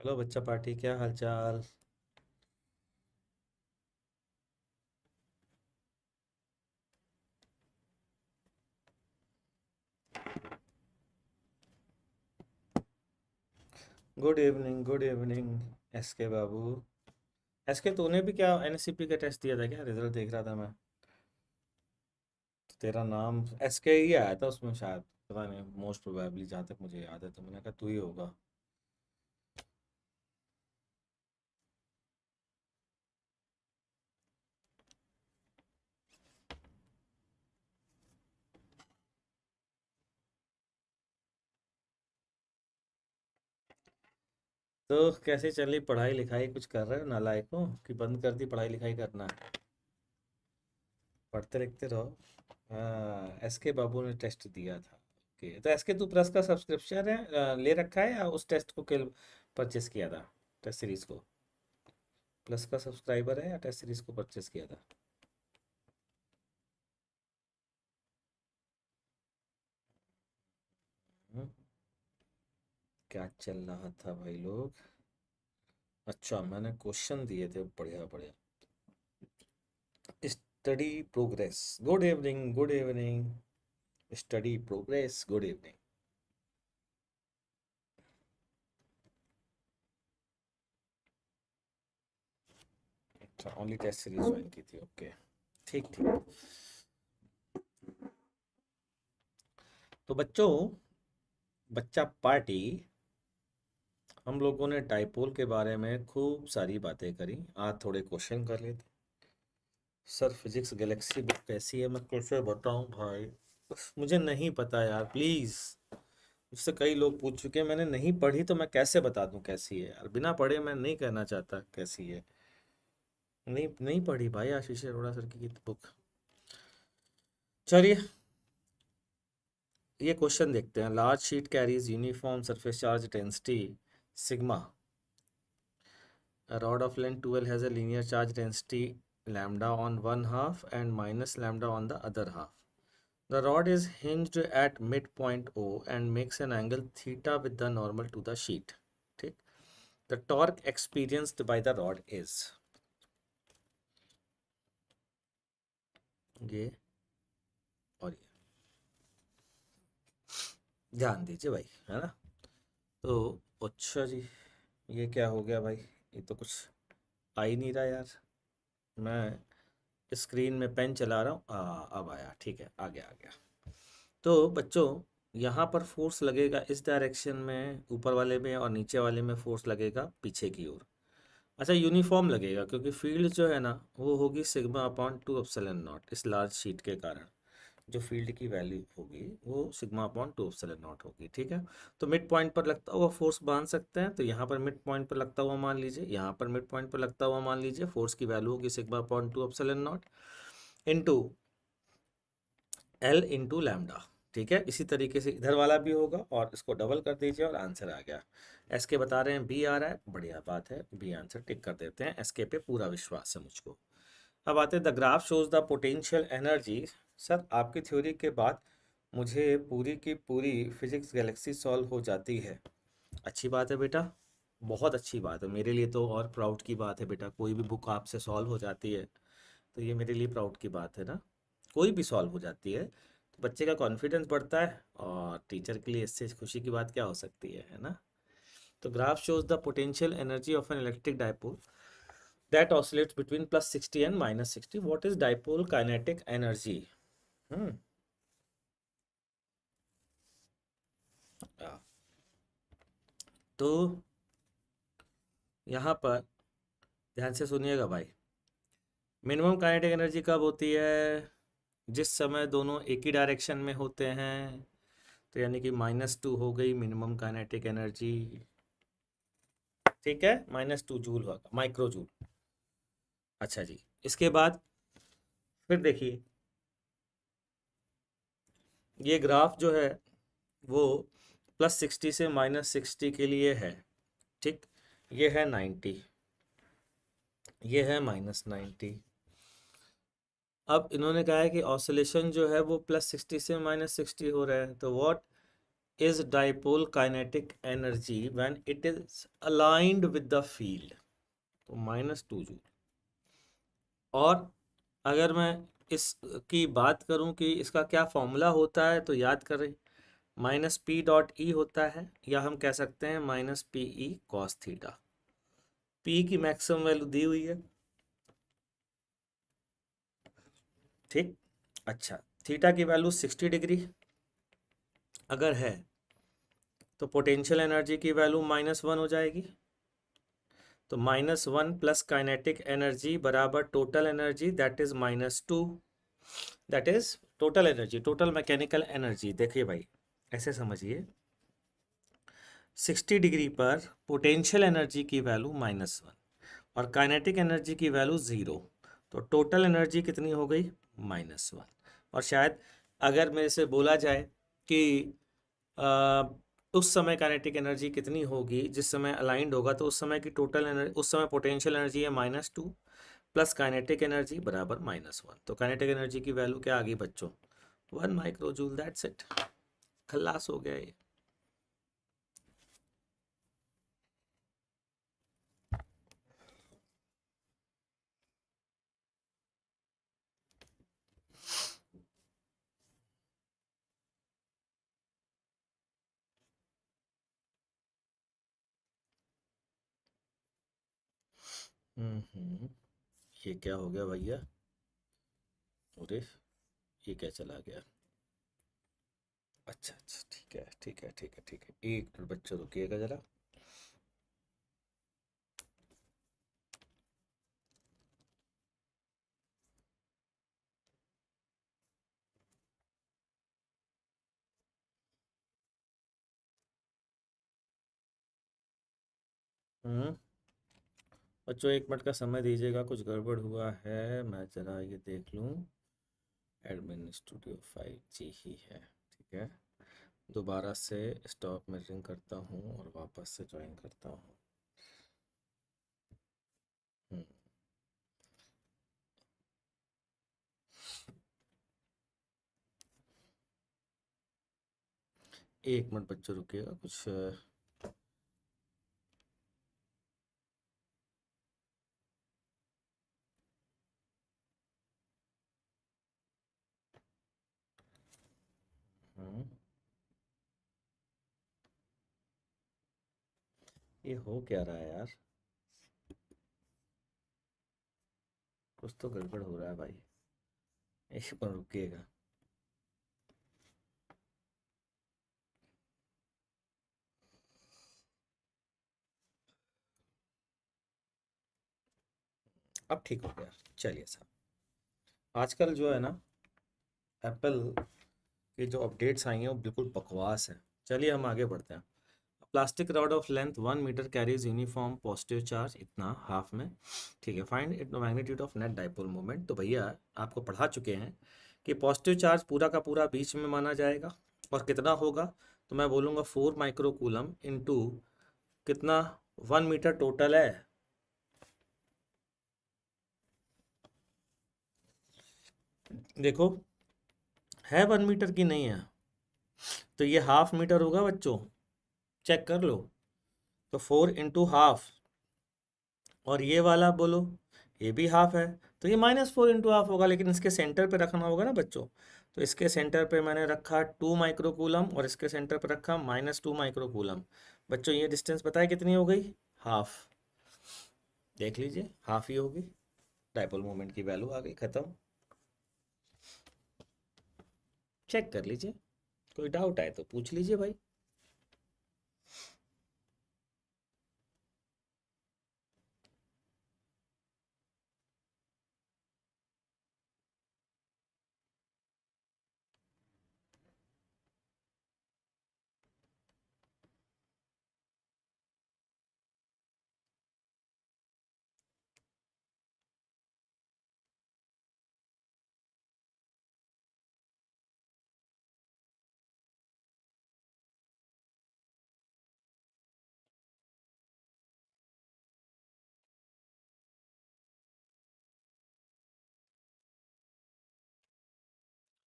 Hello बच्चा party, क्या हाल चाल। Good evening, good evening. S के बाबू। एस के, तूने भी क्या एनसीपी का टेस्ट दिया था क्या? रिजल्ट देख रहा था मैं। तो तेरा नाम एस के ही आया था उसमें शायद। पता नहीं, मोस्ट प्रोबेबली जहाँ तक मुझे याद है, तो मैंने कहा तू ही होगा। तो कैसे चली पढ़ाई लिखाई? कुछ कर रहे हो नालायक हो कि बंद कर दी पढ़ाई लिखाई करना? पढ़ते लिखते रहो। हाँ, एस के बाबू ने टेस्ट दिया था। ओके, तो एस के तू प्लस का सब्सक्रिप्शन है, ले रखा है, या उस टेस्ट को कल परचेस किया था? टेस्ट सीरीज को प्लस का सब्सक्राइबर है या टेस्ट सीरीज को परचेस किया था? हम्म, क्या चल रहा था भाई लोग? अच्छा, मैंने क्वेश्चन दिए थे बढ़िया बढ़िया। Study progress. Good evening, good evening. Study progress, good evening. अच्छा, ओनली टेस्ट सीरीज ज्वाइन की थी, ओके। ठीक ठीक। तो बच्चों, बच्चा पार्टी, हम लोगों ने डाइपोल के बारे में खूब सारी बातें करी। आज थोड़े क्वेश्चन कर लेते। सर, फिजिक्स गैलेक्सी बुक कैसी है, मैं कैसे बताऊं भाई? मुझे नहीं पता यार, प्लीज। मुझसे कई लोग पूछ चुके हैं, मैंने नहीं पढ़ी, तो मैं कैसे बता दूं कैसी है यार? बिना पढ़े मैं नहीं कहना चाहता कैसी है। नहीं नहीं पढ़ी भाई आशीष अरोड़ा सर की बुक। चलिए, ये क्वेश्चन देखते हैं। Large sheet carries uniform surface charge density sigma. A rod of length 12 has a linear charge density lambda on one half and minus lambda on the other half. The rod is hinged at midpoint O and makes an angle theta with the normal to the sheet. ठीक। The torque experienced by the rod is, ये और ये ध्यान दीजिए भाई, है ना? तो अच्छा जी, ये क्या हो गया भाई? ये तो कुछ आ ही नहीं रहा यार। मैं स्क्रीन में पेन चला रहा हूँ, अब आया, ठीक है, आ गया आ गया। तो बच्चों, यहाँ पर फोर्स लगेगा इस डायरेक्शन में ऊपर वाले में, और नीचे वाले में फोर्स लगेगा पीछे की ओर। अच्छा, यूनिफॉर्म लगेगा क्योंकि फील्ड जो है ना, वो होगी sigma upon two epsilon not. इस लार्ज शीट के कारण जो फील्ड की वैल्यू होगी वो sigma upon two epsilon not होगी, ठीक है। तो मिड पॉइंट पर लगता हुआ फोर्स बांध सकते हैं। तो यहाँ पर मिड पॉइंट पर लगता हुआ मान लीजिए, यहाँ पर मिड पॉइंट पर लगता हुआ मान लीजिए, फोर्स की वैल्यू होगी sigma upon two epsilon not into L into lambda. ठीक है, इसी तरीके से इधर वाला भी होगा, और इसको डबल कर दीजिए और आंसर आ गया। एस के बता रहे हैं बी आ रहा है, बढ़िया बात है, बी आंसर टिक कर देते हैं। एस के पे पूरा विश्वास है मुझको। अब आते हैं, the graph shows the potential energy. Sir, आपकी थ्योरी के बाद मुझे पूरी की पूरी फिजिक्स गैलेक्सी सॉल्व हो जाती है। अच्छी बात है बेटा, बहुत अच्छी बात है। मेरे लिए तो और प्राउड की बात है बेटा, कोई भी बुक आपसे सॉल्व हो जाती है तो ये मेरे लिए प्राउड की बात है ना। कोई भी सॉल्व हो जाती है तो बच्चे का कॉन्फिडेंस बढ़ता है, और टीचर के लिए इससे खुशी की बात क्या हो सकती है ना? तो graph shows the potential energy of an electric dipole that oscillates between +60 and -60। What is dipole kinetic energy? Hmm ah, तो यहाँ पर ध्यान से सुनिएगा भाई। मिनिमम काइनेटिक एनर्जी कब होती है? जिस समय दोनों एक ही डायरेक्शन में होते हैं। तो यानी कि -2 हो गई मिनिमम काइनेटिक एनर्जी। ठीक है, -2 जूल होगा, माइक्रो जूल। अच्छा जी, इसके बाद फिर देखिए, ये ग्राफ जो है वो +60 से -60 के लिए है। ठीक, ये है 90, ये है -90। अब इन्होंने कहा है कि ऑसिलेशन जो है वो +60 से -60 हो रहा है, तो what is dipole kinetic energy when it is aligned with the field, तो -2 जूल। और अगर मैं इसकी बात करूं कि इसका क्या फॉर्मूला होता है, तो याद करें, -P.E होता है, या हम कह सकते हैं -PE cos थीटा। P की मैक्सिमम वैल्यू दी हुई है, ठीक। अच्छा, थीटा की वैल्यू 60 डिग्री अगर है, तो पोटेंशियल एनर्जी की वैल्यू -1 हो जाएगी। तो -1 प्लस काइनेटिक एनर्जी बराबर total energy, that is -2। That is total energy, total mechanical energy. देखिए भाई, ऐसे समझिए, 60 डिग्री पर पोटेंशियल एनर्जी की वैल्यू -1 और काइनेटिक एनर्जी की वैल्यू 0, तो टोटल एनर्जी कितनी हो गई? -1। और शायद अगर मेरे से बोला जाए कि अ, उस समय काइनेटिक एनर्जी कितनी होगी जिस समय अलाइंड होगा, तो उस समय की टोटल एनर्जी, उस समय पोटेंशियल एनर्जी है -2 प्लस काइनेटिक एनर्जी बराबर -1। तो काइनेटिक एनर्जी की वैल्यू क्या आ गई बच्चों? 1 माइक्रो जूल। दैट्स इट, खल्लास हो गया ये। हम्म, ये क्या हो गया भैया? अरे, ये क्या चला गया? अच्छा अच्छा, ठीक है ठीक है ठीक है ठीक है, एक मिनट बच्चों, रुकिएगा जरा। हम्म, बच्चों 1 मिनट का समय दीजिएगा, कुछ गड़बड़ हुआ है, मैं जरा ये देख लूँ। एडमिन स्टूडियो 5G ही है, ठीक है। दोबारा से स्टॉप मेजरिंग करता हूँ और वापस से ज्वाइन करता हूँ। हम्म, 1 मिनट बच्चों, रुकिएगा कुछ। हम्म, ये हो क्या रहा है यार? कुछ तो गड़बड़ हो रहा है भाई, 1 मिनट रुकिएगा। अब ठीक हो गया। चलिए साहब, आजकल जो है ना, एप्पल की जो अपडेट्स आई हैं वो बिल्कुल बकवास है। चलिए हम आगे बढ़ते हैं। Plastic rod of length 1 metre carries uniform positive charge इतना हाफ में, ठीक है। Find it magnitude of net dipole moment. तो भैया आपको पढ़ा चुके हैं कि पॉजिटिव चार्ज पूरा का पूरा बीच में माना जाएगा, और कितना होगा? तो मैं बोलूँगा 4 माइक्रो कूलम इंटू कितना, 1 मीटर टोटल है। देखो, है 1 मीटर की नहीं है, तो ये हाफ मीटर होगा बच्चों, चेक कर लो। तो 4 इंटू हाफ, और ये वाला बोलो, ये भी हाफ है, तो ये -4 इंटू हाफ होगा, लेकिन इसके सेंटर पे रखना होगा ना बच्चों। तो इसके सेंटर पे मैंने रखा 2 माइक्रो कूलम, और इसके सेंटर पे रखा -2 माइक्रो कूलम। बच्चों ये डिस्टेंस बताए कितनी हो गई? हाफ। देख लीजिए, हाफ ही होगी। डाइपोल मोमेंट की वैल्यू आ गई, खत्म। चेक कर लीजिए, कोई डाउट आए तो पूछ लीजिए भाई।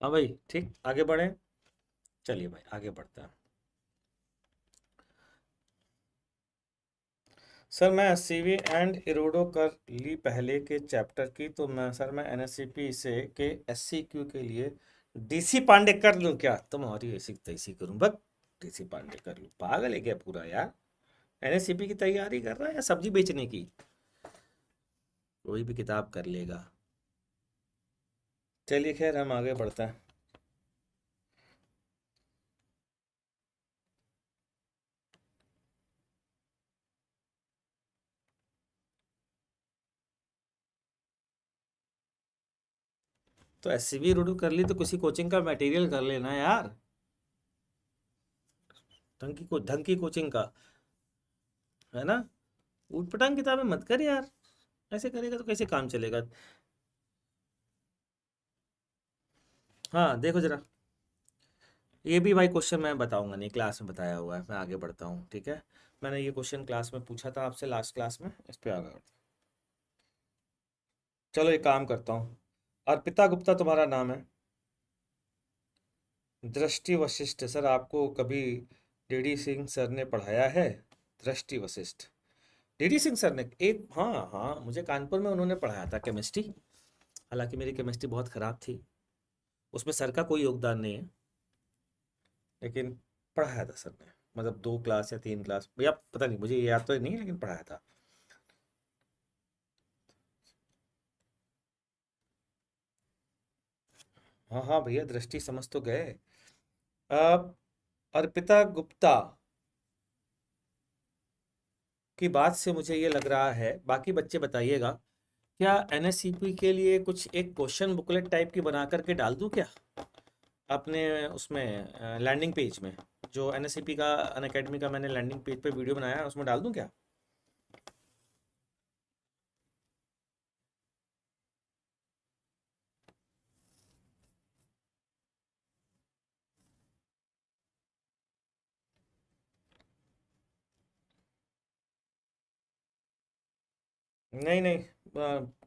हाँ भाई, ठीक, आगे बढ़े। चलिए भाई, आगे बढ़ते हैं। सर मैं एससीवी एंड इरोडो कर ली पहले के चैप्टर की, तो मैं एनएससीपी से के एससीक्यू के लिए डीसी पांडे कर लूं क्या? तुम्हारी ऐसी तैसी करूं बस। डीसी पांडे कर लूं? पागल है क्या पूरा यार? एनएससीपी की तैयारी कर रहा है या सब्जी बेचने की? कोई भी किताब कर लेगा। चलिए खैर हम आगे बढ़ते हैं। तो एससीबी इरोडो कर ली तो किसी कोचिंग का मटेरियल कर लेना यार। ढंग की कोचिंग का, है ना? ऊट पटांग किताबें मत कर यार। ऐसे करेगा तो कैसे काम चलेगा? हाँ देखो जरा, ये भी भाई क्वेश्चन मैं बताऊंगा नहीं, क्लास में बताया हुआ है। मैं आगे बढ़ता हूँ, ठीक है? मैंने ये क्वेश्चन क्लास में पूछा था आपसे, लास्ट क्लास में। इस पे आगे बढ़ते हैं। चलो एक काम करता हूँ। अर्पिता गुप्ता तुम्हारा नाम है। दृष्टि वशिष्ठ सर आपको कभी डीडी सिंह सर ने पढ़ाया है? दृष्टि वशिष्ठ, डीडी सिंह सर ने एक, हाँ हाँ, मुझे कानपुर में उन्होंने पढ़ाया था केमिस्ट्री। हालांकि मेरी केमिस्ट्री बहुत ख़राब थी, उसमें सर का कोई योगदान नहीं है, लेकिन पढ़ाया था सर ने। मतलब 2 क्लास या 3 क्लास, भैया पता नहीं, मुझे याद तो नहीं है, लेकिन पढ़ाया था। हाँ हाँ भैया, दृष्टि समझ तो गए। अब अर्पिता गुप्ता की बात से मुझे ये लग रहा है, बाकी बच्चे बताइएगा, क्या एनएससीपी के लिए कुछ एक क्वेश्चन बुकलेट टाइप की बना करके डाल दूं क्या अपने उसमें लैंडिंग पेज में? जो एनएससीपी का अनअकैडमी का मैंने लैंडिंग पेज पे वीडियो बनाया है, उसमें डाल दूं क्या? नहीं नहीं,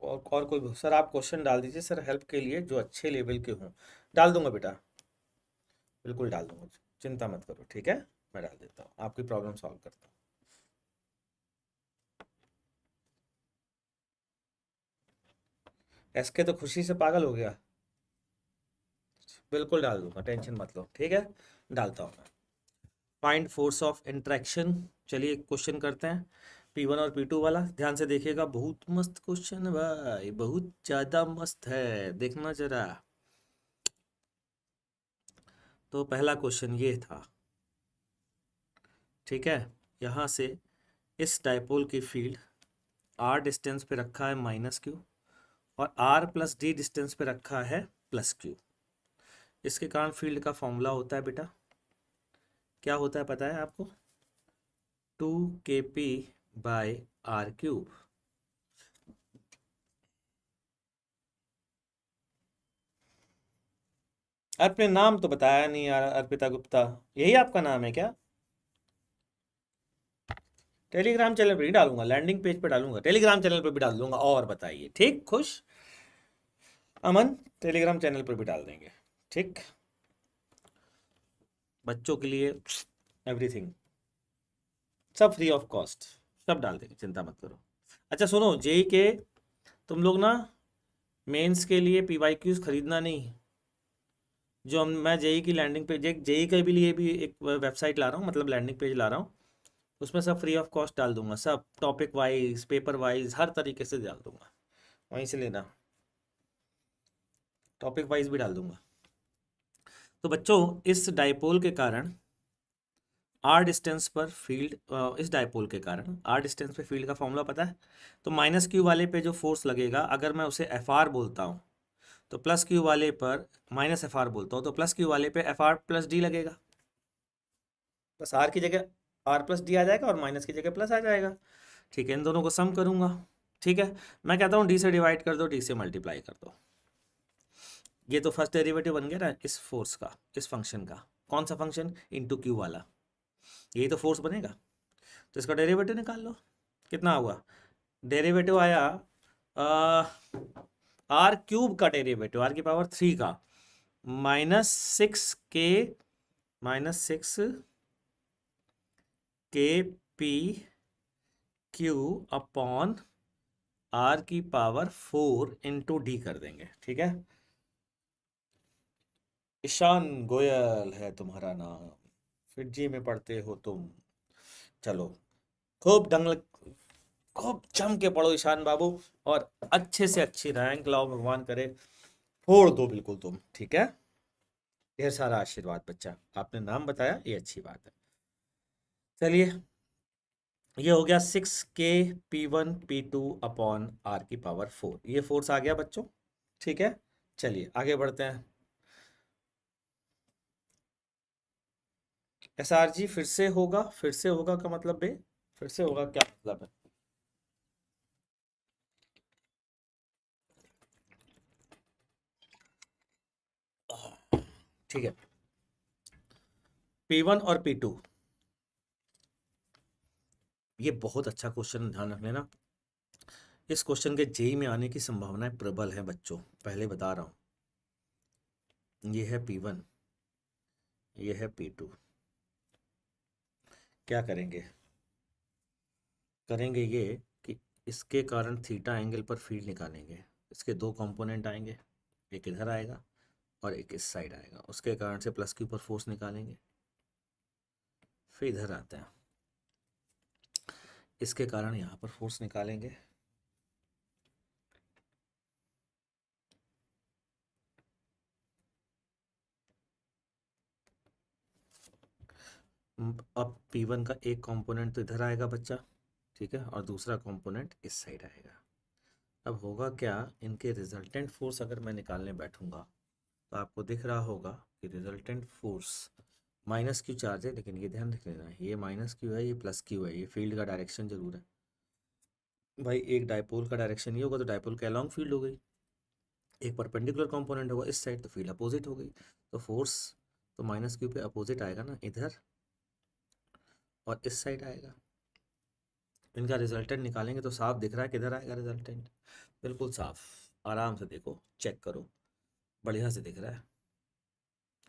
और कोई सर आप क्वेश्चन डाल दीजिए सर, हेल्प के लिए जो अच्छे लेवल के हों। डाल दूंगा बेटा, बिल्कुल डाल दूंगा, चिंता मत करो, ठीक है? मैं डाल देता हूँ, आपकी प्रॉब्लम सॉल्व करता हूँ। एसके तो खुशी से पागल हो गया। बिल्कुल डाल दूंगा, टेंशन मत लो, ठीक है? डालता हूँ मैं। Find force of interaction. चलिए क्वेश्चन करते हैं, P1 और P2 वाला। ध्यान से देखिएगा, बहुत मस्त क्वेश्चन है भाई, बहुत ज़्यादा मस्त है, देखना जरा। तो पहला क्वेश्चन ये था, ठीक है? यहाँ से इस डायपोल की फील्ड r डिस्टेंस पे रखा है -q, और r प्लस d डिस्टेंस पे रखा है +q। इसके कारण फील्ड का फॉर्मूला होता है बेटा, क्या होता है पता है आपको? 2kp/r³। आपने नाम तो बताया नहीं यार, अर्पिता गुप्ता, यही आपका नाम है क्या? टेलीग्राम चैनल पे ही डालूंगा, लैंडिंग पेज पे डालूंगा, टेलीग्राम चैनल पे भी डाल दूंगा। और बताइए, ठीक खुश? अमन, टेलीग्राम चैनल पे भी डाल देंगे, ठीक? बच्चों के लिए एवरीथिंग, सब फ्री ऑफ कॉस्ट, सब डाल देंगे, चिंता मत करो। अच्छा सुनो, जेई के तुम लोग ना मेंस के लिए पीवाईक्यूज खरीदना नहीं। जो मैं जेई की लैंडिंग पेज, जेई के भी लिए भी एक वेबसाइट ला रहा हूँ, मतलब लैंडिंग पेज ला रहा हूँ, उसमें सब फ्री ऑफ कॉस्ट डाल दूंगा, सब टॉपिक वाइज, पेपर वाइज, हर तरीके से डाल दूंगा, वहीं से लेना। टॉपिक वाइज भी डाल दूंगा। तो बच्चों, इस डाइपोल के कारण आर डिस्टेंस पर फील्ड, इस डाइपोल के कारण आर डिस्टेंस पे फील्ड का फॉर्मूला पता है? तो -q वाले पे जो फोर्स लगेगा, अगर मैं उसे एफ आर बोलता हूँ, तो +q वाले पर -fr बोलता हूँ, तो +q वाले पे FR+d लगेगा। बस आर की जगह R+d आ जाएगा, और माइनस की जगह प्लस आ जाएगा। ठीक है, इन दोनों को सम करूंगा। ठीक है, मैं कहता हूँ डी से डिवाइड कर दो, डी से मल्टीप्लाई कर दो। ये तो फर्स्ट डेरिवेटिव बन गया ना इस फोर्स का, इस फंक्शन का। कौन सा फंक्शन? इंटू क्यू वाला, यही तो फोर्स बनेगा। तो इसका डेरिवेटिव निकाल लो, कितना हुआ? डेरिवेटिव आया R³ का डेरिवेटिव, R⁻³ का, -6k, -6 kp Q upon R की पावर 4 इंटू डी कर देंगे, ठीक है। ईशान गोयल है तुम्हारा नाम, फिजी में पढ़ते हो तुम। चलो, खूब खूब जम के पढ़ो ईशान बाबू, और अच्छे से अच्छी रैंक लाओ, भगवान करे। फोड़ दो बिल्कुल तुम, ठीक है। ढेर सारा आशीर्वाद बच्चा, आपने नाम बताया ये अच्छी बात है। चलिए, ये हो गया 6k p1 p2 upon R की पावर 4, ये फोर्स आ गया बच्चों, ठीक है। चलिए आगे बढ़ते हैं। एसआर जी फिर से होगा का मतलब बे, फिर से होगा क्या मतलब है? ठीक है, P1 और P2, ये बहुत अच्छा क्वेश्चन, ध्यान रख लेना। इस क्वेश्चन के जेई में आने की संभावनाएं प्रबल है बच्चों, पहले बता रहा हूं। ये है P1, ये है P2। क्या करेंगे? करेंगे ये कि इसके कारण थीटा एंगल पर फील्ड निकालेंगे। इसके दो कंपोनेंट आएंगे, एक इधर आएगा और एक इस साइड आएगा, उसके कारण से प्लस के ऊपर फोर्स निकालेंगे। फिर इधर आते हैं, इसके कारण यहाँ पर फोर्स निकालेंगे। अब P1 का एक कंपोनेंट तो इधर आएगा बच्चा, ठीक है, और दूसरा कंपोनेंट इस साइड आएगा। अब होगा क्या, इनके रिजल्टेंट फोर्स अगर मैं निकालने बैठूंगा तो आपको दिख रहा होगा कि resultant force minus Q charge है, लेकिन ये ध्यान रख लेना, ये माइनस क्यू है, ये प्लस क्यू है, ये फील्ड का डायरेक्शन जरूर है भाई। एक डायपोल का डायरेक्शन ये होगा तो डायपोल के अलॉन्ग फील्ड हो गई, एक परपेंडिकुलर कंपोनेंट होगा इस साइड तो फील्ड अपोजिट हो गई। तो फोर्स तो माइनस क्यू पे अपोजिट आएगा ना, इधर और इस साइड आएगा। इनका रिजल्टेंट निकालेंगे तो साफ दिख रहा है किधर आएगा रिजल्टेंट, बिल्कुल साफ, आराम से देखो, चेक करो, बढ़िया से दिख रहा है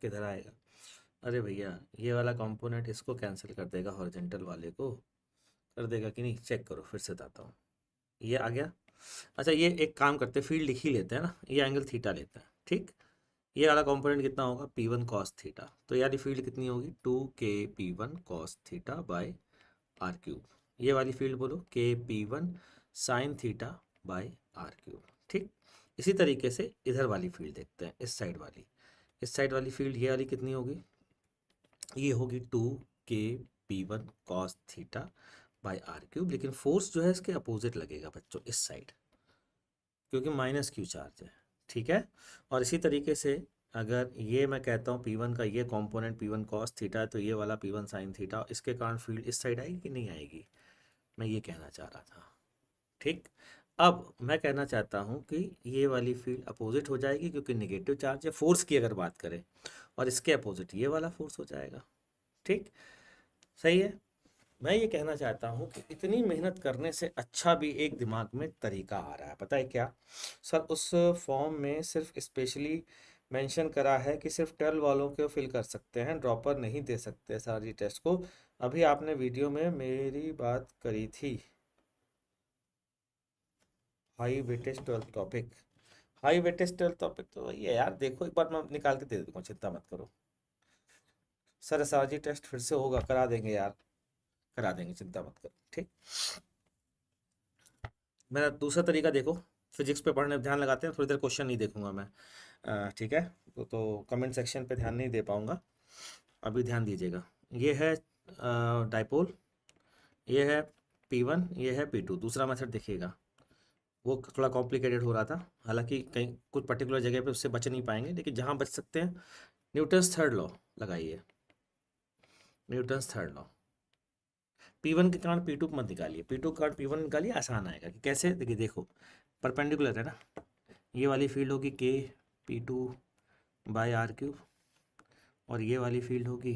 किधर आएगा। अरे भैया, ये वाला कंपोनेंट इसको कैंसिल कर देगा, हॉरिजॉन्टल वाले को कर देगा कि नहीं, चेक करो, फिर से बताता हूँ। ये आ गया। अच्छा, ये एक काम करते हैं, फील्ड लिख ही लेते हैं ना, ये एंगल थीटा लेते हैं, ठीक। ये वाला कंपोनेंट कितना होगा, P1 कॉस थीटा, तो यार फील्ड कितनी होगी, 2k p1 cos theta by R cube. ये वाली फील्ड बोलो k p1 sine theta by R cube, ठीक। इसी तरीके से इधर वाली फील्ड देखते हैं, इस साइड वाली फील्ड ये वाली कितनी होगी, ये होगी 2k p1 cos theta by R cube, लेकिन फोर्स जो है इसके अपोजिट लगेगा बच्चों, इस साइड, क्योंकि माइनस क्यू चार्ज है, ठीक है। और इसी तरीके से अगर ये मैं कहता हूँ P1 का ये कंपोनेंट P1 कॉस थीटा है, तो ये वाला P1 साइन थीटा, इसके कारण फील्ड इस साइड आएगी कि नहीं आएगी, मैं ये कहना चाह रहा था, ठीक। अब मैं कहना चाहता हूँ कि ये वाली फील्ड अपोजिट हो जाएगी, क्योंकि निगेटिव चार्ज है, फोर्स की अगर बात करें, और इसके अपोजिट ये वाला फोर्स हो जाएगा, ठीक। सही है। मैं ये कहना चाहता हूँ कि इतनी मेहनत करने से अच्छा भी एक दिमाग में तरीका आ रहा है, पता है क्या सर? उस फॉर्म में सिर्फ स्पेशली मेंशन करा है कि सिर्फ 12 वालों को फिल कर सकते हैं, ड्रॉपर नहीं दे सकते सर जी टेस्ट को। अभी आपने वीडियो में मेरी बात करी थी, high weightage 12 topic, high weightage 12 topic तो वही है यार, देखो एक बार मैं निकाल के दे दूंगा, चिंता मत करो सर। सर जी टेस्ट फिर से होगा, करा देंगे यार, करा देंगे, चिंता मत करो, ठीक। मेरा दूसरा तरीका देखो, फिजिक्स पे पढ़ने में ध्यान लगाते हैं, थोड़ी देर क्वेश्चन नहीं देखूंगा मैं, ठीक है। तो कमेंट सेक्शन पे ध्यान नहीं दे पाऊंगा, अभी ध्यान दीजिएगा। ये है डाइपोल, ये है P1, ये है P2। दूसरा मेथड देखिएगा, वो थोड़ा कॉम्प्लिकेटेड हो रहा था, हालांकि कहीं कुछ पर्टिकुलर जगह पे उससे बच नहीं पाएंगे, लेकिन जहाँ बच सकते हैं, न्यूटन्स थर्ड लॉ लगाइए, न्यूटन्स थर्ड लॉ। P1 के कारण P2 मत निकालिए, P2 के कारण P1 निकालिए, आसान आएगा। कि कैसे, देखिए देखो, परपेंडिकुलर है ना, ये वाली फील्ड होगी k p2 bye R cube, और ये वाली फील्ड होगी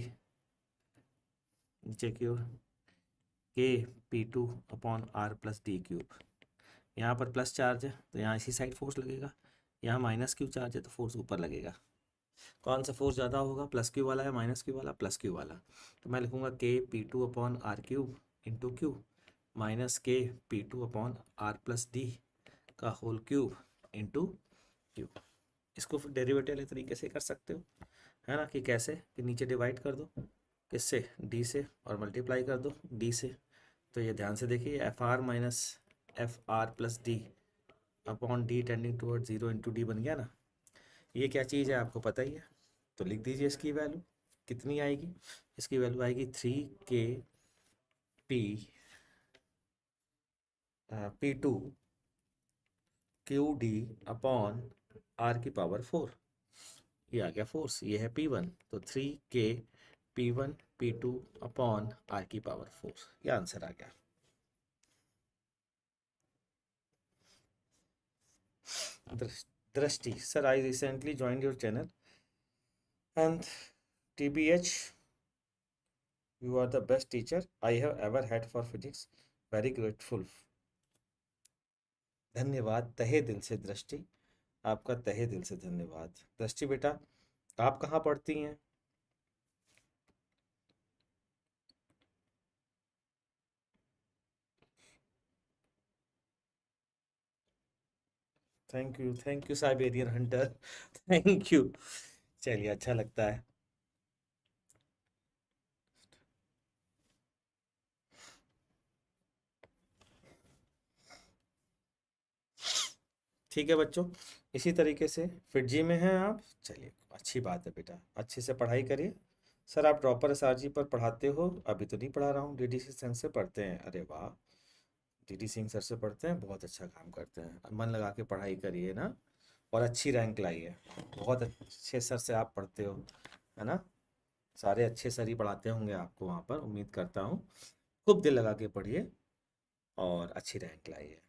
नीचे की ओर k p2 upon R plus D cube. यहाँ पर प्लस चार्ज है तो यहाँ इसी साइड फोर्स लगेगा, यहाँ माइनस क्यू चार्ज है तो फोर्स ऊपर लगेगा। कौन सा फोर्स ज़्यादा होगा, प्लस क्यू वाला या माइनस क्यू वाला, प्लस क्यू वाला। तो मैं लिखूँगा k p2 upon R cube into Q, minus K P two upon R plus D का होल क्यूब इंटू क्यू। इसको फिर डेरिवेटिव वाले तरीके से कर सकते हो, है ना, कि कैसे, कि नीचे डिवाइड कर दो किससे, डी से, और मल्टीप्लाई कर दो डी से। तो ये ध्यान से देखिए, F R minus F R plus D upon D tending toward zero into D बन गया ना। ये क्या चीज़ है आपको पता ही है, तो लिख दीजिए इसकी वैल्यू कितनी आएगी। इसकी वैल्यू आएगी 3 k P two Q D upon R की पावर 4। ये आ गया फोर्स, ये है P1, तो 3 k P1 P2 upon R की पावर 4, ये आंसर आ गया। Drishti, sir I recently joined your channel and TBH, you are the best teacher I have ever had for physics, very grateful. धन्यवाद तहे दिल से दृष्टि, आपका तहे दिल से धन्यवाद। दृष्टि बेटा, आप कहाँ पढ़ती हैं? Thank you Siberian Hunter, thank you. चलिए अच्छा लगता है। ठीक है बच्चों, इसी तरीके से फिर जी में हैं आप, चलिए अच्छी बात है बेटा, अच्छे से पढ़ाई करिए। सर आप ड्रॉपर एसआरजी पर पढ़ाते हो? अभी तो नहीं पढ़ा रहा हूँ, डीडी सिंह से पढ़ते हैं। अरे वाह, डीडी सिंह सर से पढ़ते हैं, बहुत अच्छा काम करते हैं। मन लगा के पढ़ाई करिए ना, और अच्छी रैंक लाइए। बहुत अच्छे सर से आप पढ़ते हो, है ना, सारे अच्छे सर ही पढ़ाते होंगे आपको वहाँ पर, उम्मीद करता हूँ। खूब दिल लगा के पढ़िए और अच्छी रैंक लाइए।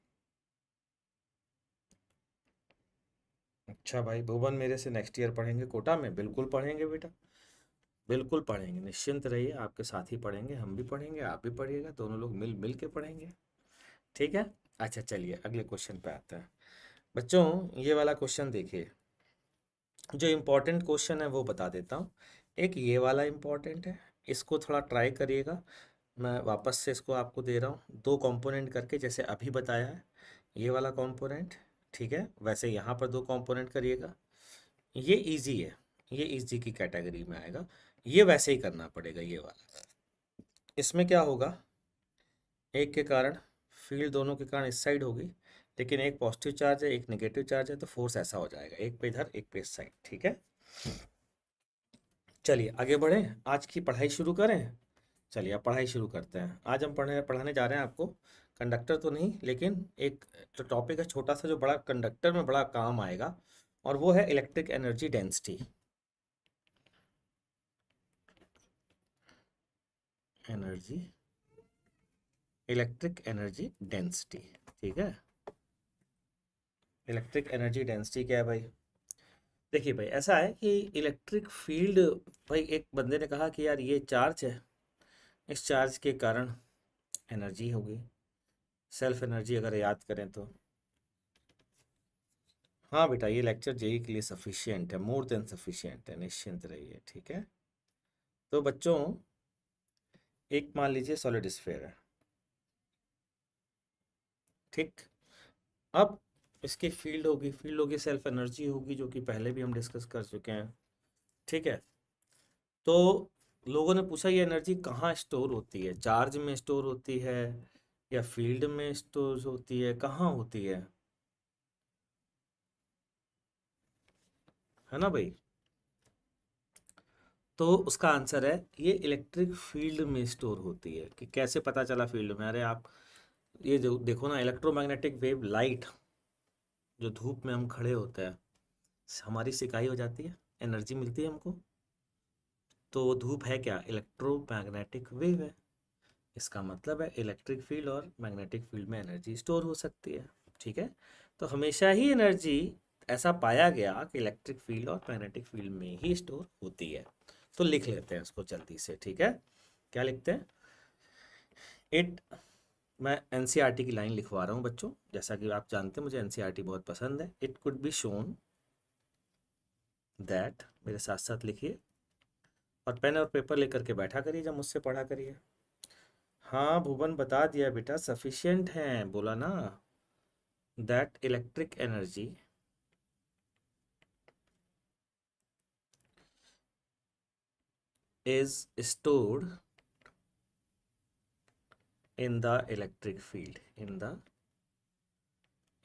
अच्छा भाई, भुवन मेरे से नेक्स्ट ईयर पढ़ेंगे कोटा में? बिल्कुल पढ़ेंगे बेटा, बिल्कुल पढ़ेंगे, निश्चिंत रहिए, आपके साथ ही पढ़ेंगे, हम भी पढ़ेंगे, आप भी पढ़िएगा, दोनों लोग मिल मिल के पढ़ेंगे। ठीक है। अच्छा चलिए अगले क्वेश्चन पे आते हैं बच्चों। ये वाला क्वेश्चन देखिए, जो इम्पोर्टेंट क्वेश्चन है वो बता देता हूँ। एक ये वाला इम्पोर्टेंट है, इसको थोड़ा ट्राई करिएगा। मैं वापस से इसको आपको दे रहा हूँ, दो कंपोनेंट करके, जैसे अभी बताया है ये वाला कंपोनेंट, ठीक है, वैसे यहाँ पर दो कंपोनेंट करिएगा। ये इजी है, ये इजी की कैटेगरी में आएगा, ये वैसे ही करना पड़ेगा ये वाला। इसमें क्या होगा, एक के कारण फील्ड दोनों के कारण इस साइड होगी, लेकिन एक पॉजिटिव चार्ज है एक नेगेटिव चार्ज है, तो फोर्स ऐसा हो जाएगा, एक पे इधर एक पे इस साइड। ठीक है, चलिए आगे बढ़ें, आज की पढ़ाई शुरू करें। चलिए अब पढ़ाई शुरू करते हैं। आज हम पढ़ाने जा रहे हैं आपको कंडक्टर तो नहीं, लेकिन एक जो टॉपिक है छोटा सा, जो बड़ा कंडक्टर में बड़ा काम आएगा, और वो है electric energy density. Energy, electric energy density, ठीक है। इलेक्ट्रिक एनर्जी डेंसिटी क्या है भाई? देखिए भाई, ऐसा है कि इलेक्ट्रिक फील्ड, भाई एक बंदे ने कहा कि यार ये चार्ज है, इस चार्ज के कारण एनर्जी होगी, सेल्फ एनर्जी अगर याद करें तो। हाँ बेटा, ये लेक्चर जेई के लिए सफिशियंट है, मोर देन सफिशियंट है, निश्चिंत रहिए। ठीक है, तो बच्चों एक मान लीजिए सॉलिड स्फीयर है, ठीक। अब इसकी फील्ड होगी सेल्फ एनर्जी होगी, जो कि पहले भी हम डिस्कस कर चुके हैं। ठीक है, तो लोगों ने पूछा ये एनर्जी कहाँ स्टोर होती है, चार्ज में स्टोर होती है या फील्ड में स्टोर होती है, कहाँ होती है ना भाई? तो उसका आंसर है ये इलेक्ट्रिक फील्ड में स्टोर होती है। कि कैसे पता चला फील्ड में? अरे आप ये जो देखो ना, इलेक्ट्रोमैग्नेटिक वेव लाइट, जो धूप में हम खड़े होते हैं, हमारी सिकाई हो जाती है, एनर्जी मिलती है हमको। तो वो धूप है क्या? इलेक्ट्रोमैग्नेटिक वेव है। इसका मतलब है इलेक्ट्रिक फील्ड और मैग्नेटिक फील्ड में एनर्जी स्टोर हो सकती है। ठीक है, तो हमेशा ही एनर्जी ऐसा पाया गया कि इलेक्ट्रिक फील्ड और मैग्नेटिक फील्ड में ही स्टोर होती है। तो लिख लेते हैं उसको जल्दी से, ठीक है। क्या लिखते हैं? इट, मैं एनसीईआरटी की लाइन लिखवा रहा हूँ बच्चों, जैसा कि आप जानते हैं मुझे एनसीईआरटी बहुत पसंद है। It could be shown that, मेरे साथ साथ लिखिए, और पेन और पेपर लेकर के बैठा करिए जब मुझसे पढ़ा करिए। हाँ भुवन बता दिया बेटा, सफिशिएंट है, बोला ना। That electric energy is stored in the electric field, in the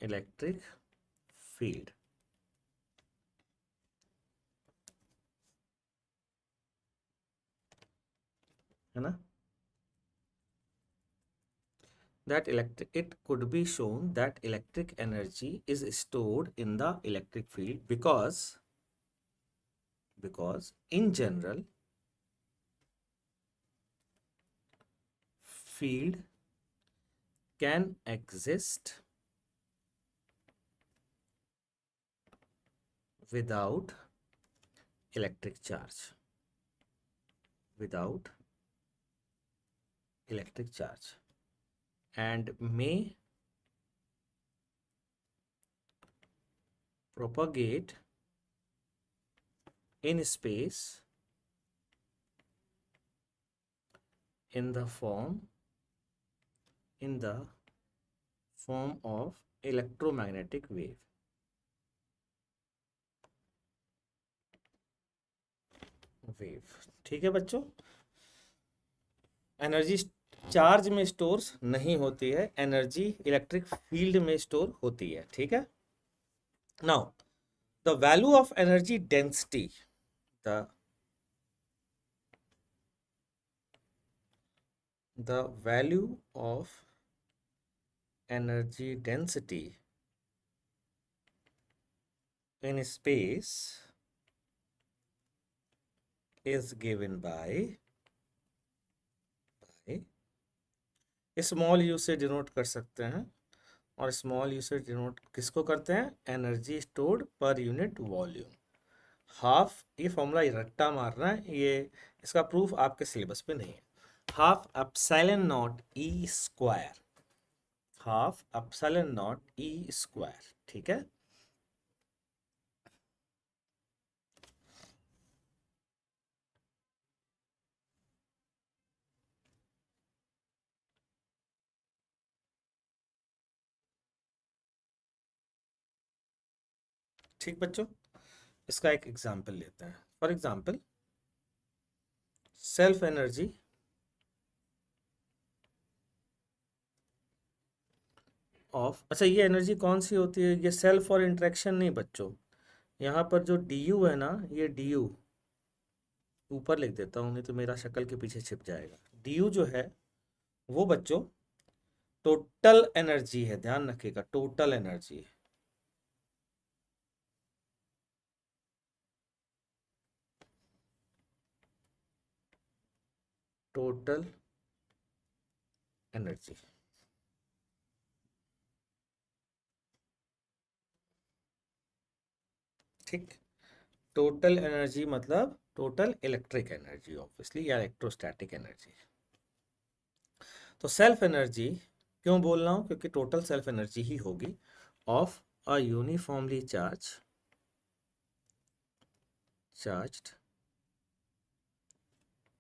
electric field, है ना। That electric, it could be shown that electric energy is stored in the electric field because in general field can exist without electric charge, without electric charge, and may propagate in space in the form of electromagnetic wave, ठीक है बच्चों। Energy charge में store नहीं होती है, energy electric field में store होती है, ठीक है। Now the value of energy density, the value of energy density in space is given by small you से डिनोट कर सकते हैं, और स्मॉल यू से डिनोट किसको करते हैं, energy stored per unit volume. Half, ये फॉर्मूला रट्टा मारना है, ये इसका प्रूफ आपके सिलेबस पे नहीं है। Half epsilon not E square, half epsilon not E square, ठीक है। ठीक बच्चों, इसका एक एग्जाम्पल लेते हैं। For example self energy of, अच्छा ये एनर्जी कौन सी होती है, ये सेल्फ और इंटरेक्शन नहीं बच्चों। यहाँ पर जो डी यू है ना, ये डी यू ऊपर लिख देता हूँ, नहीं तो मेरा शक्ल के पीछे छिप जाएगा। डी यू जो है वो बच्चों टोटल एनर्जी है, ध्यान रखिएगा, टोटल एनर्जी, टोटल एनर्जी, ठीक। टोटल एनर्जी मतलब टोटल इलेक्ट्रिक एनर्जी ऑब्वियसली, या इलेक्ट्रोस्टैटिक एनर्जी। तो सेल्फ एनर्जी क्यों बोल रहा हूँ, क्योंकि टोटल सेल्फ एनर्जी ही होगी of a uniformly charged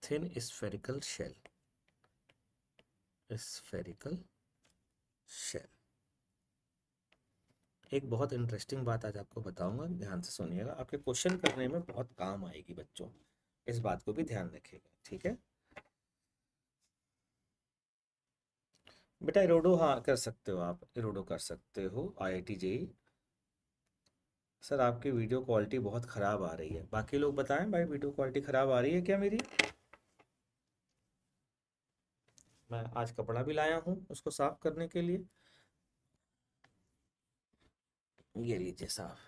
thin spherical shell, spherical shell. एक बहुत इंटरेस्टिंग बात आज आपको बताऊंगा, ध्यान से सुनिएगा, आपके क्वेश्चन करने में बहुत काम आएगी बच्चों, इस बात को भी ध्यान रखिएगा, ठीक है। बेटा इरोडो, हाँ कर सकते हो, आप इरोडो कर सकते हो, IIT जेई। सर आपकी वीडियो क्वालिटी बहुत ख़राब आ रही है, बाकी लोग बताएं भाई, वीडियो क्वालिटी ख़राब आ रही है क्या मेरी। मैं आज कपड़ा भी लाया हूँ उसको साफ करने के लिए, ये लीजिए साफ।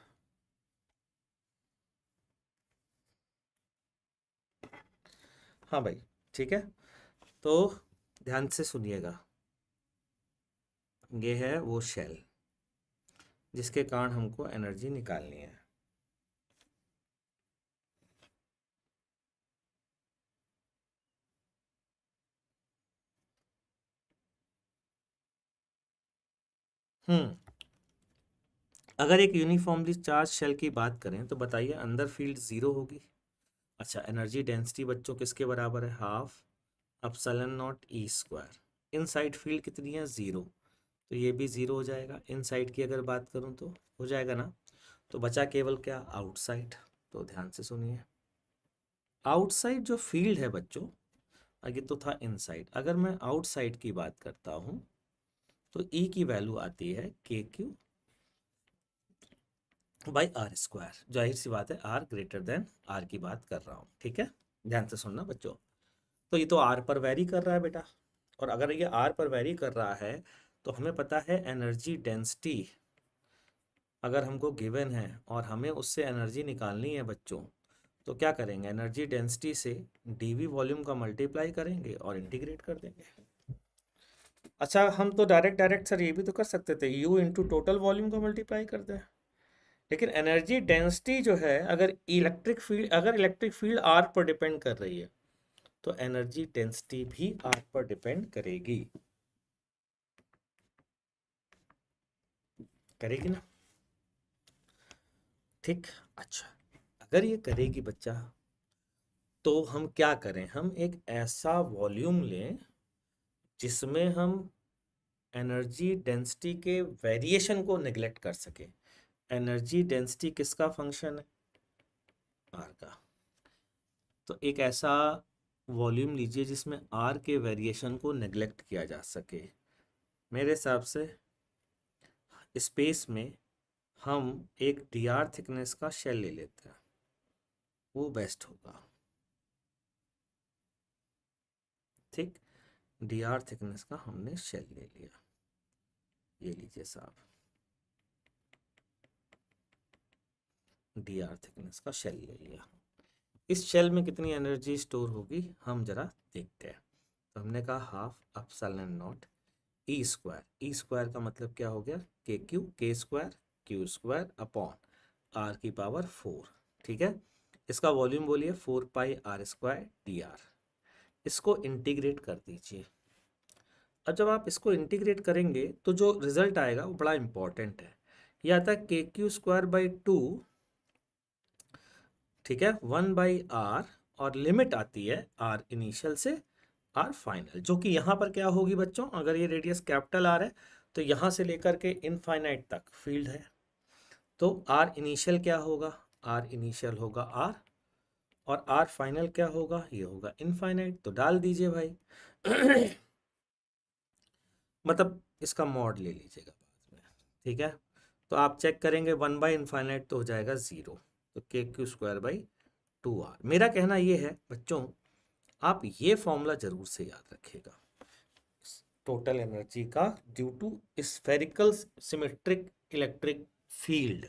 हाँ भाई, ठीक है। तो ध्यान से सुनिएगा, ये है वो शेल जिसके कारण हमको एनर्जी निकालनी है। हम्म, अगर एक यूनिफॉर्मली चार्ज शेल की बात करें तो बताइए अंदर फील्ड ज़ीरो होगी। अच्छा, एनर्जी डेंसिटी बच्चों किसके बराबर है, half epsilon not E square, inside field कितनी है 0, तो ये भी 0 हो जाएगा। इनसाइड की अगर बात करूँ तो हो जाएगा ना। तो बचा केवल क्या, आउटसाइड। तो ध्यान से सुनिए, आउटसाइड जो फील्ड है बच्चों, आगे तो था इनसाइड, अगर मैं आउटसाइड की बात करता हूँ तो ई की वैल्यू आती है के क्यू बाई आर स्क्वायर। जाहिर सी बात है आर ग्रेटर देन आर की बात कर रहा हूँ, ठीक है, ध्यान से सुनना बच्चों। तो ये तो आर पर वैरी कर रहा है बेटा, और अगर ये आर पर वैरी कर रहा है तो हमें पता है एनर्जी डेंसिटी अगर हमको गिवन है और हमें उससे एनर्जी निकालनी है बच्चों, तो क्या करेंगे, एनर्जी डेंसिटी से डीवी वॉल्यूम का मल्टीप्लाई करेंगे और इंटीग्रेट कर देंगे। अच्छा, हम तो डायरेक्ट सर ये भी तो कर सकते थे, यू इंटू टोटल वॉल्यूम का मल्टीप्लाई कर दें, लेकिन एनर्जी डेंसिटी जो है, अगर इलेक्ट्रिक फील्ड आर पर डिपेंड कर रही है तो एनर्जी डेंसिटी भी आर पर डिपेंड करेगी, करेगी ना, ठीक। अच्छा, अगर ये करेगी बच्चा, तो हम क्या करें, हम एक ऐसा वॉल्यूम लें जिसमें हम एनर्जी डेंसिटी के वेरिएशन को नेग्लेक्ट कर सके। एनर्जी डेंसिटी किसका फंक्शन है, आर का। तो एक ऐसा वॉल्यूम लीजिए जिसमें आर के वेरिएशन को नेग्लेक्ट किया जा सके। मेरे हिसाब से स्पेस में हम एक डी आर थिकनेस का शेल ले लेते हैं, वो बेस्ट होगा, ठीक। डी आर थिकनेस का हमने शेल ले लिया, ये लीजिए साहब, डी आर थिकनेस का शेल ले लिया। इस शेल में कितनी एनर्जी स्टोर होगी हम जरा देखते हैं। तो हमने कहा half epsilon not E square, E square का मतलब क्या हो गया, K square Q square upon R की पावर 4, ठीक है। इसका वॉल्यूम बोलिए 4 pi R square D R. इसको इंटीग्रेट कर दीजिए। अब जब आप इसको इंटीग्रेट करेंगे तो जो रिजल्ट आएगा वो बड़ा इंपॉर्टेंट है। ये आता है के क्यू स्क्वायर बाई 2, ठीक है, 1 बाई आर, और लिमिट आती है आर इनिशियल से आर फाइनल, जो कि यहाँ पर क्या होगी बच्चों, अगर ये रेडियस कैपिटल आर है तो यहाँ से लेकर के इनफाइनाइट तक फील्ड है, तो आर इनिशियल क्या होगा, आर इनिशियल होगा आर, और आर फाइनल क्या होगा, ये होगा इनफाइनाइट। तो डाल दीजिए भाई मतलब इसका मॉड ले लीजिएगा बाद में, ठीक है। तो आप चेक करेंगे 1 बाई इनफाइनाइट तो हो जाएगा 0, तो के क्यू स्क्वायर बाई 2r। मेरा कहना ये है बच्चों, आप ये फॉर्मूला जरूर से याद रखिएगा, टोटल एनर्जी का due to spherical symmetric electric field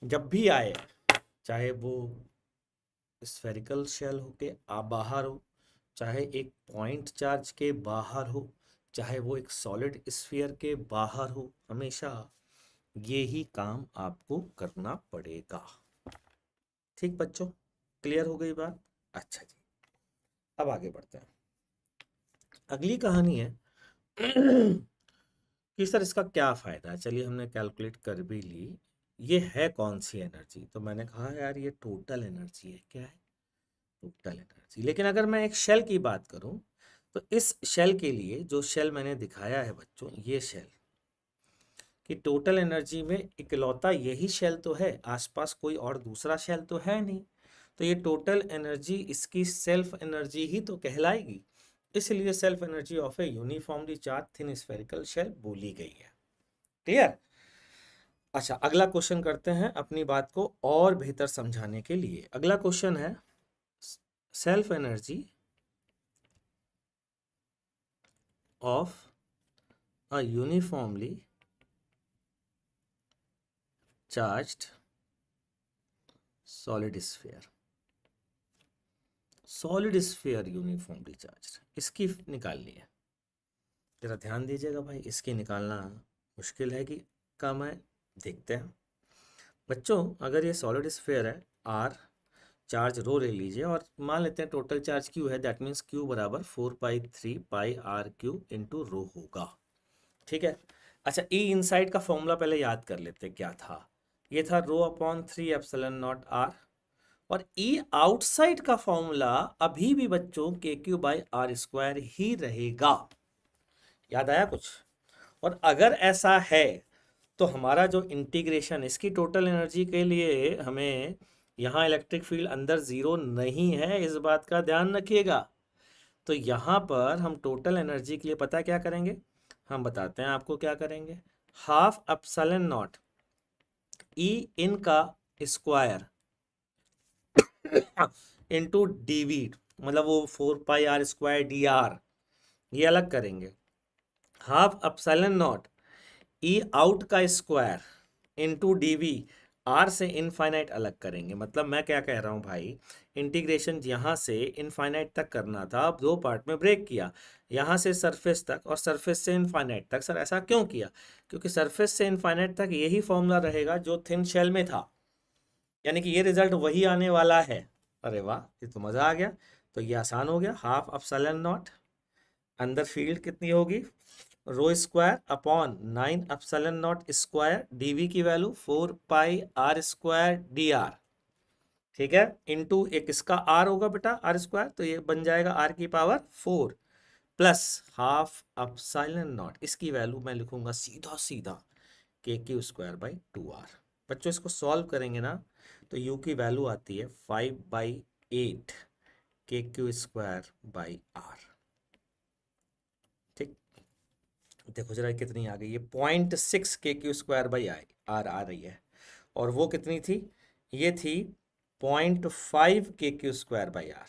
जब भी आए, चाहे वो स्फेरिकल शेल हो के बाहर हो, चाहे एक पॉइंट चार्ज के बाहर हो, चाहे वो एक सॉलिड स्फीयर के बाहर हो, हमेशा ये ही काम आपको करना पड़ेगा, ठीक बच्चों, क्लियर हो गई बात। अच्छा जी, अब आगे बढ़ते हैं। अगली कहानी है कि सर इसका क्या फ़ायदा है। चलिए हमने कैलकुलेट कर भी ली, ये है कौन सी एनर्जी, तो मैंने कहा यार ये टोटल एनर्जी है। क्या है, टोटल एनर्जी। लेकिन अगर मैं एक शेल की बात करूं तो इस शेल के लिए जो शेल मैंने दिखाया है बच्चों, ये शेल कि टोटल एनर्जी में इकलौता यही शेल तो है, आसपास कोई और दूसरा शेल तो है नहीं, तो ये टोटल एनर्जी इसकी सेल्फ एनर्जी ही तो कहलाएगी, इसलिए self energy of a uniformly charge thin spherical shell बोली गई है। क्लियर। अच्छा, अगला क्वेश्चन करते हैं अपनी बात को और बेहतर समझाने के लिए। अगला क्वेश्चन है self energy of a uniformly charged solid sphere, solid sphere uniformly charge, इसकी निकालनी है। जरा ध्यान दीजिएगा भाई, इसकी निकालना मुश्किल है कि कम है, देखते हैं बच्चों। अगर ये सॉलिड स्फीयर है, आर चार्ज रो ले लीजिए, और मान लेते हैं टोटल चार्ज क्यू है, दैट मीन्स क्यू बराबर 4 पाई 3 पाई आर क्यू इंटू रो होगा, ठीक है। अच्छा, ई इनसाइड का फॉर्मूला पहले याद कर लेते हैं, क्या था, ये था rho upon 3 epsilon not R, और ई आउटसाइड का फॉर्मूला अभी भी बच्चों के क्यू बाई आर स्क्वायर ही रहेगा। याद आया कुछ? और अगर ऐसा है तो हमारा जो इंटीग्रेशन, इसकी टोटल एनर्जी के लिए हमें यहाँ इलेक्ट्रिक फील्ड अंदर ज़ीरो नहीं है, इस बात का ध्यान रखिएगा। तो यहाँ पर हम टोटल एनर्जी के लिए पता क्या करेंगे, हम बताते हैं आपको क्या करेंगे। हाफ एप्सिलॉन नॉट ई इन का स्क्वायर इंटू डीवी, मतलब वो 4 पाई r² dr, ये अलग करेंगे। Half epsilon not E out का स्क्वायर इंटू डीवी, आर से इनफाइनाइट अलग करेंगे। मतलब मैं क्या कह रहा हूँ भाई, इंटीग्रेशन यहाँ से इनफाइनाइट तक करना था, अब दो पार्ट में ब्रेक किया, यहाँ से सरफेस तक और सरफेस से इनफाइनाइट तक। सर ऐसा क्यों किया? क्योंकि सरफेस से इनफाइनाइट तक यही फॉर्मूला रहेगा जो थिन शेल में था, यानी कि ये रिजल्ट वही आने वाला है। अरे वाह, ये तो मज़ा आ गया। तो ये आसान हो गया। हाफ एप्सिलॉन नॉट, अंदर फील्ड कितनी होगी, rho square upon 9 epsilon naught square, dV की वैल्यू 4 पाई r² dr, ठीक है, इनटू एक इसका r होगा बेटा r², तो ये बन जाएगा r⁴ plus half epsilon not, इसकी वैल्यू मैं लिखूंगा सीधा सीधा kq²/2r। बच्चों इसको सॉल्व करेंगे ना तो u की वैल्यू आती है 5/8 kq²/r। ठीक, देखो जरा कितनी आ गई, ये 0.6 kq²/r आ रही है, और वो कितनी थी, ये थी 0.5 kq²/r।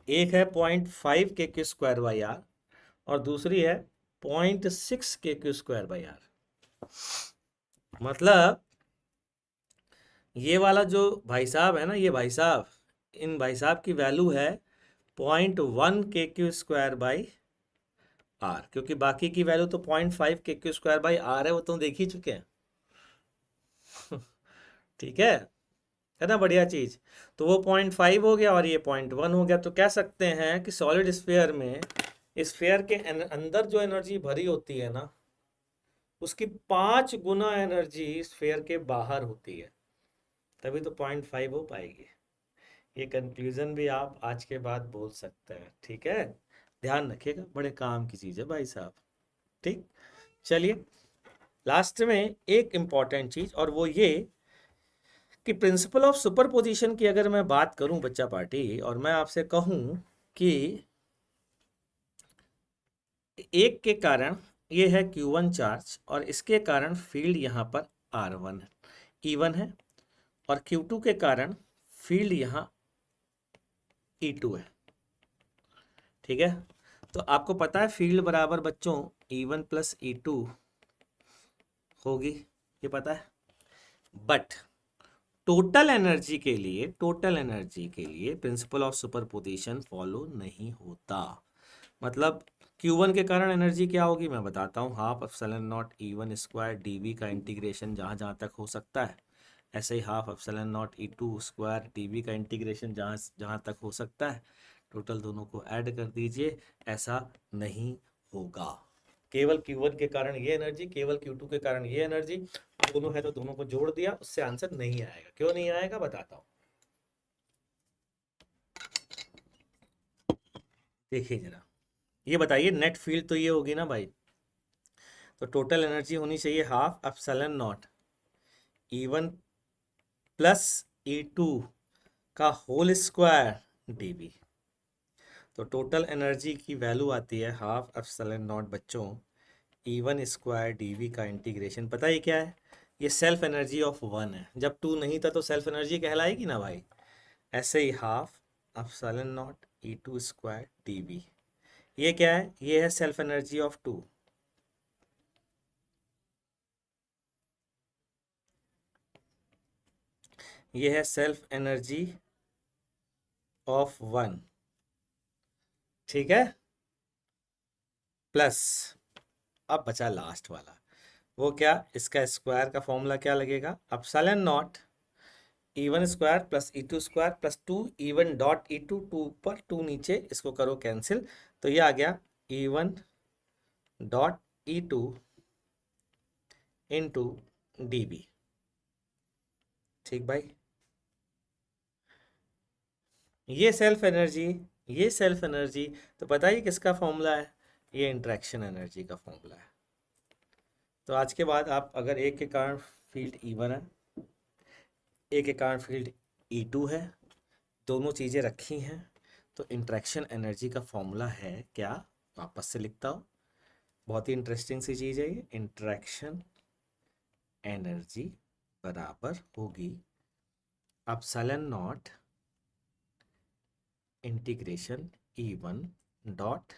एक है 0.5 kq²/r और दूसरी है 0.6 kq²/r। मतलब ये वाला जो भाई साहब है ना, ये भाई साहब, इन भाई साहब की वैल्यू है 0.1 kq²/r, क्योंकि बाकी की वैल्यू तो 0.5 kq²/r है, वो तो देख ही चुके हैं। ठीक है ना, बढ़िया चीज। तो वो 0.5 हो गया और ये 0.1 हो गया। तो कह सकते हैं कि सॉलिड स्फीयर में, स्फीयर के अंदर जो एनर्जी भरी होती है ना, उसकी 5 गुना एनर्जी स्फीयर के बाहर होती है, तभी तो 0.5 हो पाएगी। ये कंक्लूजन भी आप आज के बाद बोल सकते हैं, ठीक है। ध्यान रखिएगा, बड़े काम की चीज़ है भाई साहब। ठीक, चलिए लास्ट में एक इम्पॉर्टेंट चीज़, और वो ये कि प्रिंसिपल ऑफ सुपरपोजिशन की अगर मैं बात करूं बच्चा पार्टी, और मैं आपसे कहूं कि एक के कारण ये है Q1 चार्ज और इसके कारण फील्ड यहाँ पर R1 E1 है, और Q2 के कारण फील्ड यहाँ E2 है। ठीक है, तो आपको पता है फील्ड बराबर बच्चों E1 प्लस E2 होगी, ये पता है। बट टोटल एनर्जी के लिए, टोटल एनर्जी के लिए प्रिंसिपल ऑफ सुपरपोजिशन फॉलो नहीं होता। मतलब Q1 के कारण एनर्जी क्या होगी मैं बताता हूँ, half epsilon naught E1² dV का इंटीग्रेशन जहाँ जहाँ तक हो सकता है, ऐसे ही half epsilon naught E2² dV का इंटीग्रेशन जहाँ जहाँ तक हो सकता है। टोटल दोनों को ऐड कर दीजिए, ऐसा नहीं होगा। केवल Q1 के कारण ये एनर्जी, केवल Q2 के कारण ये एनर्जी, दोनों है तो दोनों को जोड़ दिया, उससे आंसर नहीं आएगा। क्यों नहीं आएगा बताता हूँ, देखिए जरा। ये बताइए नेट फील्ड तो ये होगी ना भाई, तो टोटल एनर्जी होनी चाहिए half epsilon not E1 plus E2 का होल स्क्वायर dV। तो टोटल एनर्जी की वैल्यू आती है हाफ एप्सिलॉन नॉट बच्चों E1² dV का इंटीग्रेशन, पता है क्या है, ये सेल्फ एनर्जी ऑफ 1 है, जब 2 नहीं था तो सेल्फ एनर्जी कहलाएगी ना भाई। ऐसे ही half epsilon naught E2² dV, ये क्या है, ये है सेल्फ एनर्जी ऑफ 2, ये है सेल्फ एनर्जी ऑफ 1, ठीक है, प्लस अब बचा लास्ट वाला, वो क्या, इसका स्क्वायर का फॉर्मूला क्या लगेगा, epsilon naught E1² plus E2² plus 2 E1 dot E2, 2 ऊपर 2 नीचे, इसको करो कैंसिल, तो ये आ गया E1 dot E2 into dV। ठीक भाई, ये सेल्फ एनर्जी ये सेल्फ एनर्जी, तो पता ही किसका फॉर्मूला है, ये इंटरेक्शन एनर्जी का फॉर्मूला है। तो आज के बाद आप अगर एक के कारण फील्ड E1 है, एक के कारण फील्ड E2 है, दोनों चीज़ें रखी हैं, तो इंटरेक्शन एनर्जी का फॉर्मूला है क्या, वापस से लिखता हूँ, बहुत ही इंटरेस्टिंग सी चीज़ है ये। इंटरेक्शन एनर्जी बराबर होगी epsilon not integration E1 dot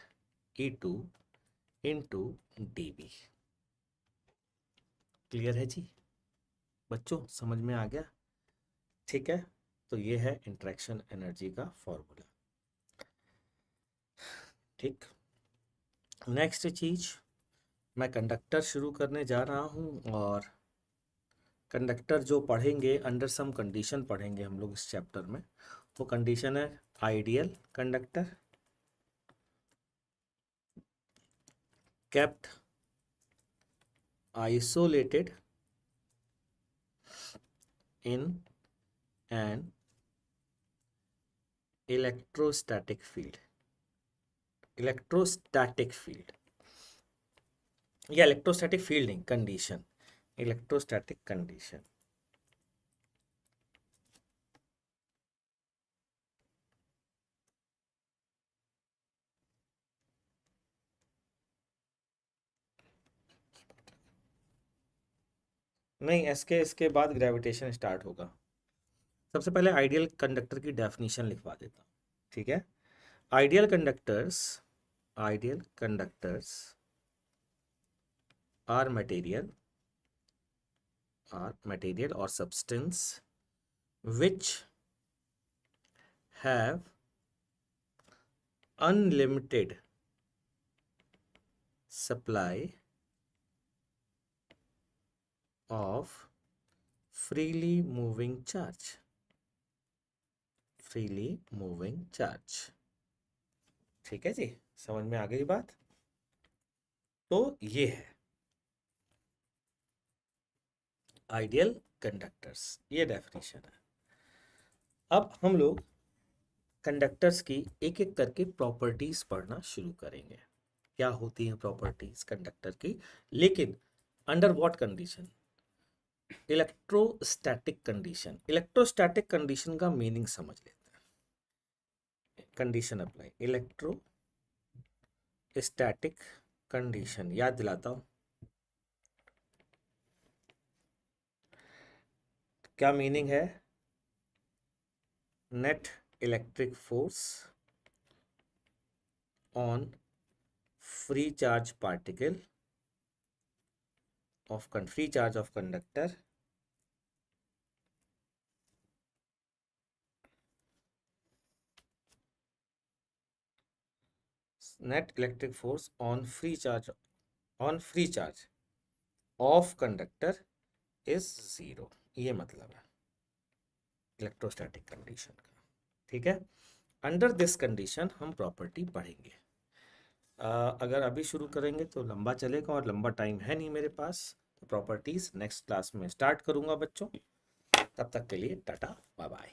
E2 into dv। Clear है जी बच्चों, समझ में आ गया? ठीक है, तो ये है इंटरेक्शन एनर्जी का फॉर्मूला। ठीक, नेक्स्ट चीज, मैं कंडक्टर शुरू करने जा रहा हूँ, और कंडक्टर जो पढ़ेंगे अंडर सम कंडीशन पढ़ेंगे हम लोग इस चैप्टर में। वो कंडीशन है ideal conductor, kept isolated in an electrostatic field, electrostatic field, या इलेक्ट्रोस्टैटिक फील्ड नहीं, कंडीशन, इलेक्ट्रोस्टैटिक कंडीशन। नहीं, इसके बाद ग्रेविटेशन स्टार्ट होगा। सबसे पहले आइडियल कंडक्टर की डेफिनेशन लिखवा देता हूँ, ठीक है। आइडियल कंडक्टर्स आर मटेरियल और substance which have unlimited supply of freely moving charge, ठीक है जी, समझ में आ गई बात? तो ये है आइडियल कंडक्टर्स, ये डेफिनेशन है। अब हम लोग कंडक्टर्स की एक एक करके प्रॉपर्टीज पढ़ना शुरू करेंगे, क्या होती है प्रॉपर्टीज कंडक्टर की, लेकिन under what condition, electrostatic condition. Electrostatic condition का मीनिंग समझ लेते हैं। कंडीशन अप्लाई, इलेक्ट्रोस्टैटिक कंडीशन याद दिलाता हूं, क्या मीनिंग है, net electric force on free charge particle of free charge of conductor net electric force on free charge of conductor is 0, ये मतलब है इलेक्ट्रोस्टैटिक कंडीशन का, ठीक है। अंडर दिस कंडीशन हम प्रॉपर्टी पढ़ेंगे। अगर अभी शुरू करेंगे तो लंबा चलेगा और लंबा टाइम है नहीं मेरे पास, तो प्रॉपर्टीज नेक्स्ट क्लास में स्टार्ट करूंगा बच्चों। तब तक के लिए टाटा बाय बाय।